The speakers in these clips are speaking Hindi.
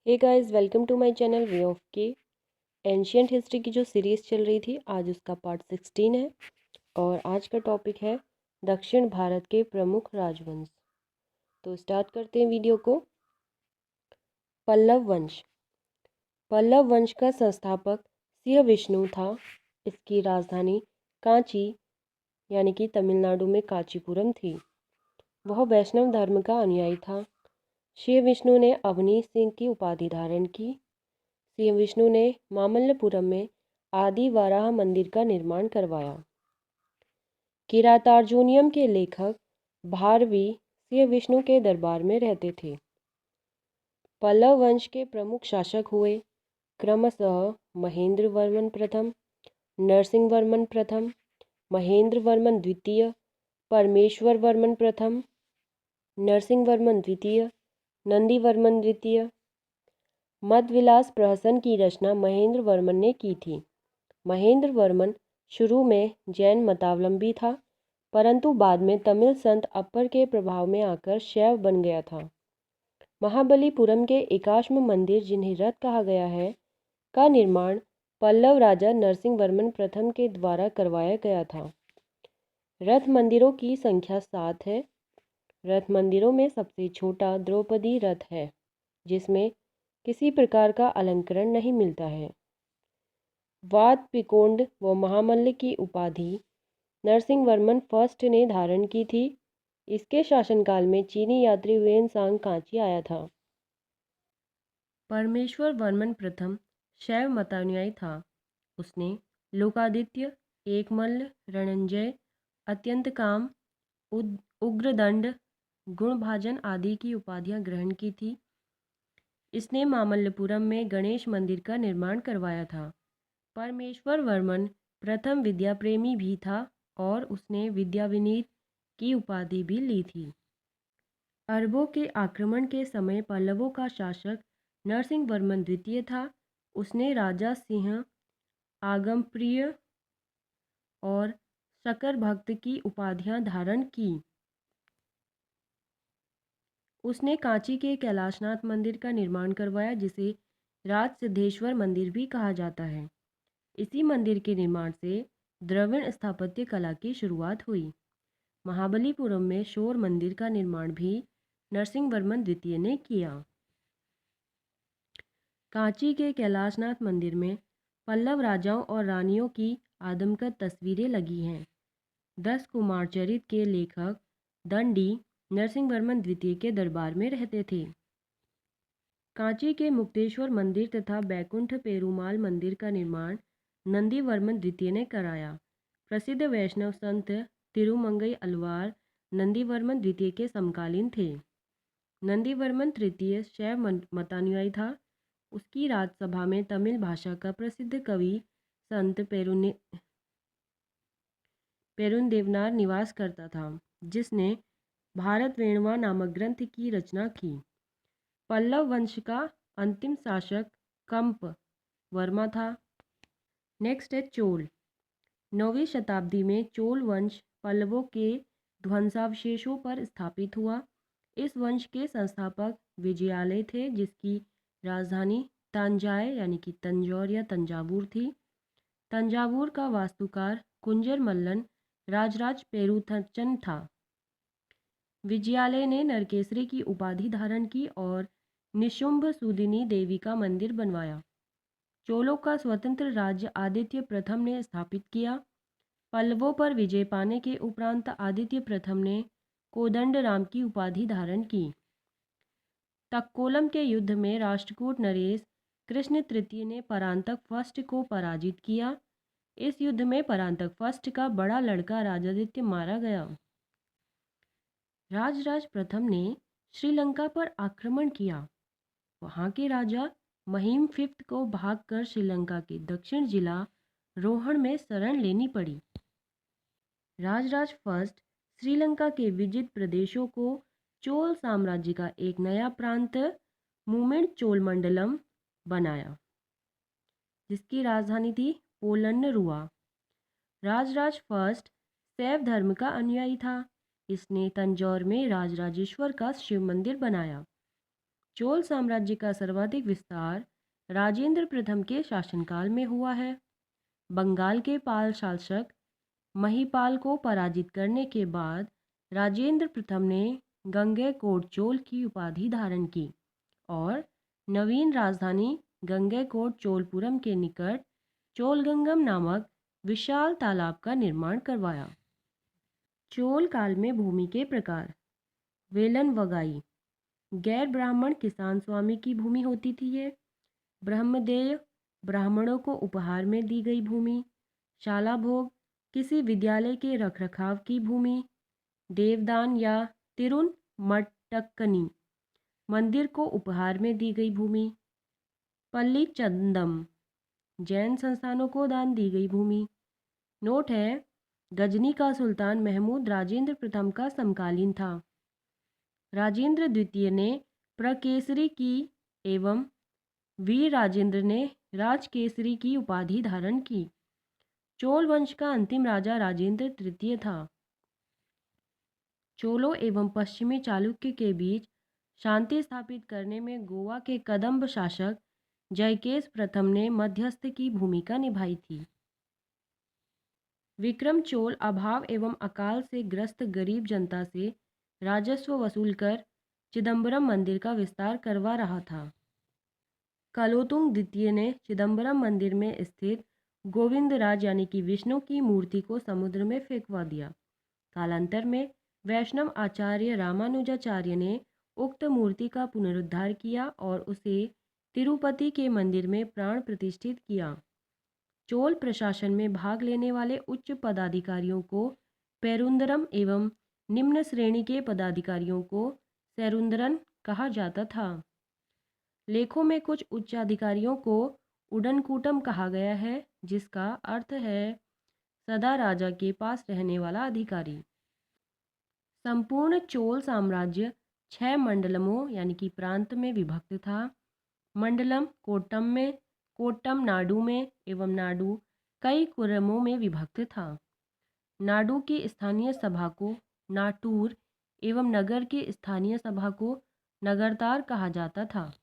Hey guys, welcome to my channel way of K. Ancient history की जो सीरीज़ चल रही थी, आज उसका पार्ट 16 है और आज का टॉपिक है दक्षिण भारत के प्रमुख राजवंश। तो स्टार्ट करते हैं वीडियो को। पल्लव वंश। पल्लव वंश का संस्थापक सिंह विष्णु था। इसकी राजधानी कांची यानी कि तमिलनाडु में कांचीपुरम थी। वह वैष्णव धर्म का अनुयायी था। सिंह विष्णु ने अवनी सिंह की उपाधि धारण की। सिंह विष्णु ने मामल्लपुरम में आदि वाराह मंदिर का निर्माण करवाया। किरातार्जुनियम के लेखक भारवी सिंह विष्णु के दरबार में रहते थे। पल्लव वंश के प्रमुख शासक हुए क्रमशः महेंद्र वर्मन प्रथम, नरसिंह वर्मन प्रथम, महेंद्र वर्मन द्वितीय, परमेश्वर वर्मन प्रथम, नरसिंह वर्मन द्वितीय, नंदी वर्मन द्वितीय। मदविलास प्रहसन की रचना महेंद्र वर्मन ने की थी। महेंद्र वर्मन शुरू में जैन मतावलंबी था, परंतु बाद में तमिल संत अप्पर के प्रभाव में आकर शैव बन गया था। महाबलीपुरम के एकाश्म मंदिर, जिन्हें रथ कहा गया है, का निर्माण पल्लव राजा नरसिंह वर्मन प्रथम के द्वारा करवाया गया था। रथ मंदिरों की संख्या 7 है। रथ मंदिरों में सबसे छोटा द्रौपदी रथ है, जिसमें किसी प्रकार का अलंकरण नहीं मिलता है। वाद पिकोंड व महामल्ल की उपाधि नरसिंह वर्मन फर्स्ट ने धारण की थी। इसके शासनकाल में चीनी यात्री हुएनसांग कांची आया था। परमेश्वर वर्मन प्रथम शैव मतानुयायी था। उसने लोकादित्य, एकमल्ल, रणंजय, अत्यंत काम, उग्रदंड, गुणभाजन आदि की उपाधियां ग्रहण की थी। इसने मामल्लपुरम में गणेश मंदिर का निर्माण करवाया था। परमेश्वर वर्मन प्रथम विद्या प्रेमी भी था और उसने विद्याविनीत की उपाधि भी ली थी। अरबों के आक्रमण के समय पल्लवों का शासक नरसिंह वर्मन द्वितीय था। उसने राजा सिंह, आगमप्रिय और शकर भक्त की उपाधियां धारण की। उसने कांची के कैलाशनाथ मंदिर का निर्माण करवाया, जिसे राज सिद्धेश्वर मंदिर भी कहा जाता है। इसी मंदिर के निर्माण से द्रविड़ स्थापत्य कला की शुरुआत हुई। महाबलीपुरम में शोर मंदिर का निर्माण भी नरसिंह वर्मन द्वितीय ने किया। कांची के कैलाशनाथ मंदिर में पल्लव राजाओं और रानियों की आदमकद तस्वीरें लगी हैं। 10 कुमार चरित के लेखक दंडी नरसिंह वर्मन द्वितीय के दरबार में रहते थे। कांची के मुक्तेश्वर मंदिर तथा बैकुंठ पेरुमाल मंदिर का निर्माण नंदी वर्मन द्वितीय ने कराया। प्रसिद्ध वैष्णव संत तिरुमंगई अलवार नंदी वर्मन द्वितीय के समकालीन थे। नंदी वर्मन तृतीय शैव मतानुयायी था। उसकी राजसभा में तमिल भाषा का प्रसिद्ध कवि संत पेरुनदेवनार निवास करता था, जिसने भारत वेणुआ नामक ग्रंथ की रचना की। पल्लव वंश का अंतिम शासक कंप वर्मा था। नेक्स्ट है चोल। 9वीं शताब्दी में चोल वंश पल्लवों के ध्वंसावशेषों पर स्थापित हुआ। इस वंश के संस्थापक विजयालय थे, जिसकी राजधानी तंजाय यानी कि तंजौर या तंजावुर थी। तंजावुर का वास्तुकार कुंजर मल्लन राजराज पेरुथचन था। विजयालय ने नरकेसरी की उपाधि धारण की और निशुंभ सुदिनी देवी का मंदिर बनवाया। चोलों का स्वतंत्र राज्य आदित्य प्रथम ने स्थापित किया। पल्लवों पर विजय पाने के उपरांत आदित्य प्रथम ने कोदंड राम की उपाधि धारण की। तक्कोलम के युद्ध में राष्ट्रकूट नरेश कृष्ण तृतीय ने परांतक फर्स्ट को पराजित किया। इस युद्ध में परांतक फर्स्ट का बड़ा लड़का राजादित्य मारा गया। राजराज प्रथम ने श्रीलंका पर आक्रमण किया। वहां के राजा महिम फिफ्थ को भागकर श्रीलंका के दक्षिण जिला रोहण में शरण लेनी पड़ी। राजराज फर्स्ट श्रीलंका के विजित प्रदेशों को चोल साम्राज्य का एक नया प्रांत मूमेंट चोलमंडलम बनाया, जिसकी राजधानी थी पोलन्नरुआ। राजराज फर्स्ट शैव धर्म का अनुयायी था। इसने तंजौर में राजराजेश्वर का शिव मंदिर बनाया। चोल साम्राज्य का सर्वाधिक विस्तार राजेंद्र प्रथम के शासनकाल में हुआ है। बंगाल के पाल शासक महिपाल को पराजित करने के बाद राजेंद्र प्रथम ने गंगैकोंड चोल की उपाधि धारण की और नवीन राजधानी गंगैकोंड चोलपुरम के निकट चोलगंगम नामक विशाल तालाब का निर्माण करवाया। चोल काल में भूमि के प्रकार। वेलन वगाई गैर ब्राह्मण किसान स्वामी की भूमि होती थी। ये ब्रह्मदेय ब्राह्मणों को उपहार में दी गई भूमि। शाला भोग किसी विद्यालय के रखरखाव की भूमि। देवदान या तिरुन मट्टक्कनी मंदिर को उपहार में दी गई भूमि। पल्ली चंदम जैन संस्थानों को दान दी गई भूमि। नोट है, गजनी का सुल्तान महमूद राजेंद्र प्रथम का समकालीन था। राजेंद्र द्वितीय ने प्रकेसरी की एवं वीर राजेंद्र ने राजकेसरी की उपाधि धारण की। चोल वंश का अंतिम राजा राजेंद्र तृतीय था। चोलों एवं पश्चिमी चालुक्य के बीच शांति स्थापित करने में गोवा के कदंब शासक जयकेश प्रथम ने मध्यस्थ की भूमिका निभाई थी। विक्रम चोल अभाव एवं अकाल से ग्रस्त गरीब जनता से राजस्व वसूल कर चिदम्बरम मंदिर का विस्तार करवा रहा था। कलोतुंग द्वितीय ने चिदम्बरम मंदिर में स्थित गोविंदराज यानी कि विष्णु की मूर्ति को समुद्र में फेंकवा दिया। कालांतर में वैष्णव आचार्य रामानुजाचार्य ने उक्त मूर्ति का पुनरुद्धार किया और उसे तिरुपति के मंदिर में प्राण प्रतिष्ठित किया। चोल प्रशासन में भाग लेने वाले उच्च पदाधिकारियों को पेरुंदरम एवं निम्न श्रेणी के पदाधिकारियों को सेरुंदरन कहा जाता था। लेखों में कुछ उच्च अधिकारियों को उडनकूटम कहा गया है, जिसका अर्थ है सदा राजा के पास रहने वाला अधिकारी। संपूर्ण चोल साम्राज्य 6 मंडलमों यानी कि प्रांत में विभक्त था। मंडलम कोट्टम में, कोट्टम नाडु में एवं नाडु कई कुरमों में विभक्त था। नाडु की स्थानीय सभा को नाटूर एवं नगर की स्थानीय सभा को नगरतार कहा जाता था।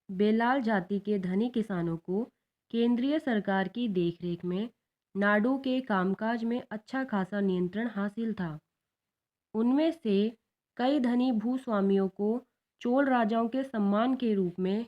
बेलाल जाति के धनी किसानों को केंद्रीय सरकार की देखरेख में नाडु के कामकाज में अच्छा खासा नियंत्रण हासिल था। उनमें से कई धनी भूस्वामियों को चोल राजाओं के सम्मान के रूप में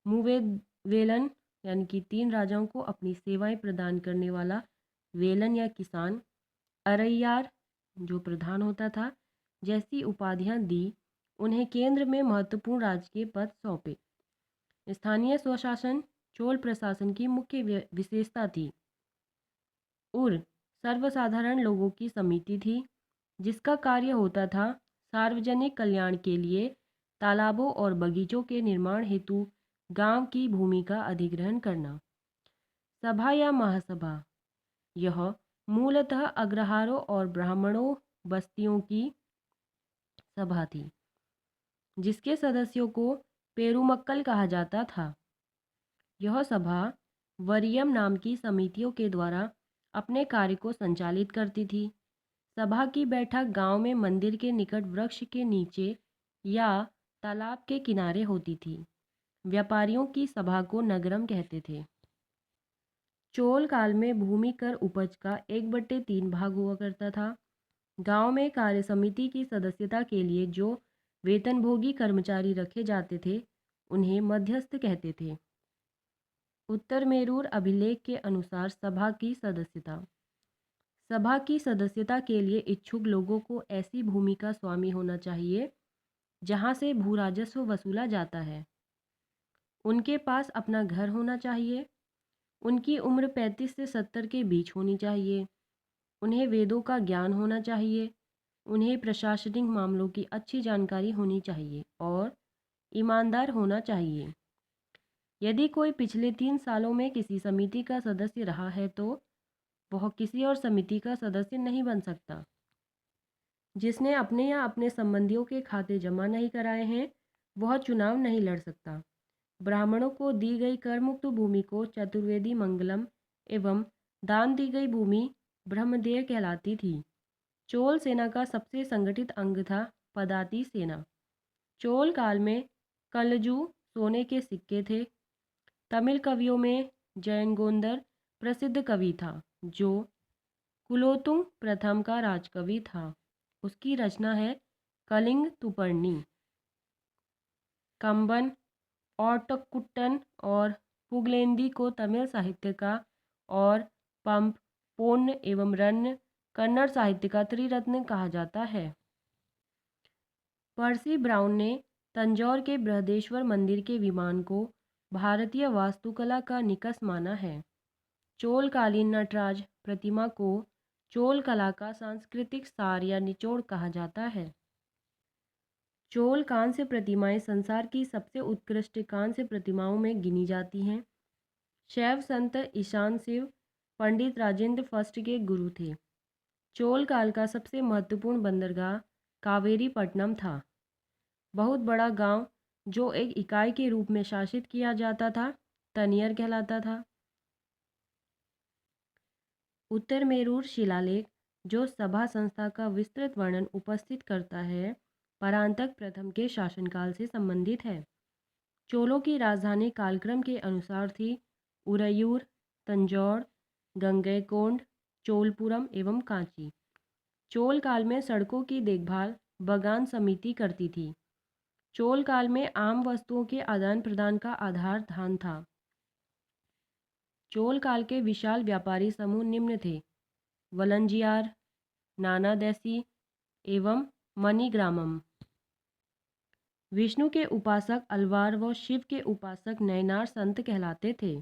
मुवेवेलन यानी कि 3 राजाओं को अपनी सेवाएं प्रदान करने वाला वेलन या किसान, अरैयार जो प्रधान होता था, जैसी उपाधियां दी। उन्हें केंद्र में महत्वपूर्ण राजकीय पद सौंपे। स्थानीय स्वशासन चोल प्रशासन की मुख्य विशेषता थी। उर सर्वसाधारण लोगों की समिति थी, जिसका कार्य होता था सार्वजनिक कल्याण के लिए तालाबों और बगीचों के निर्माण हेतु गांव की भूमि का अधिग्रहण करना। सभा या महासभा यह मूलतः अग्रहारों और ब्राह्मणों बस्तियों की सभा थी, जिसके सदस्यों को पेरुमक्कल कहा जाता था। यह सभा वरियम नाम की समितियों के द्वारा अपने कार्य को संचालित करती थी। सभा की बैठक गांव में मंदिर के निकट वृक्ष के नीचे या तालाब के किनारे होती थी। व्यापारियों की सभा को नगरम कहते थे। चोल काल में भूमि कर उपज का 1/3 भाग हुआ करता था। गांव में कार्य समिति की सदस्यता के लिए जो वेतनभोगी कर्मचारी रखे जाते थे, उन्हें मध्यस्थ कहते थे। उत्तर मेरूर अभिलेख के अनुसार सभा की सदस्यता के लिए इच्छुक लोगों को ऐसी भूमि का स्वामी होना चाहिए जहां से भू राजस्व वसूला जाता है। उनके पास अपना घर होना चाहिए। उनकी उम्र 35 से 70 के बीच होनी चाहिए। उन्हें वेदों का ज्ञान होना चाहिए। उन्हें प्रशासनिक मामलों की अच्छी जानकारी होनी चाहिए और ईमानदार होना चाहिए। यदि कोई पिछले 3 सालों में किसी समिति का सदस्य रहा है तो वह किसी और समिति का सदस्य नहीं बन सकता। जिसने अपने या अपने संबंधियों के खाते जमा नहीं कराए हैं, वह चुनाव नहीं लड़ सकता। ब्राह्मणों को दी गई कर मुक्त भूमि को चतुर्वेदी मंगलम एवं दान दी गई भूमि ब्रह्मदेय कहलाती थी। चोल सेना का सबसे संगठित अंग था पदाती सेना। चोल काल में कलजू सोने के सिक्के थे। तमिल कवियों में जयंगोंदर प्रसिद्ध कवि था, जो कुलोत्तुंग प्रथम का राजकवि था। उसकी रचना है कलिंग तुपर्णी। कंबन, ओट्टकुट्टन और पुगलेंदी को तमिल साहित्य का और पंप, पोन्न एवं रन्न कन्नड़ साहित्य का त्रिरत्न कहा जाता है। पर्सी ब्राउन ने तंजौर के बृहदेश्वर मंदिर के विमान को भारतीय वास्तुकला का निकष माना है। चोलकालीन नटराज प्रतिमा को चोल कला का सांस्कृतिक सार या निचोड़ कहा जाता है। चोल कांस्य प्रतिमाएं संसार की सबसे उत्कृष्ट कांस्य प्रतिमाओं में गिनी जाती हैं। शैव संत ईशान शिव पंडित राजेंद्र फर्स्ट के गुरु थे। चोल काल का सबसे महत्वपूर्ण बंदरगाह कावेरीपट्टनम था। बहुत बड़ा गांव जो एक इकाई के रूप में शासित किया जाता था, तनियर कहलाता था। उत्तर मेरूर शिलालेख, जो सभा संस्था का विस्तृत वर्णन उपस्थित करता है, परांतक प्रथम के शासनकाल से संबंधित है। चोलों की राजधानी कालक्रम के अनुसार थी उरयूर, तंजौर, गंगैकोंड, चोलपुरम एवं कांची। चोल काल में सड़कों की देखभाल बगान समिति करती थी। चोल काल में आम वस्तुओं के आदान प्रदान का आधार धान था। चोल काल के विशाल व्यापारी समूह निम्न थे: वलंजियार, नानादेसी एवं मणिग्रामम। विष्णु के उपासक अलवार व शिव के उपासक नयनार संत कहलाते थे।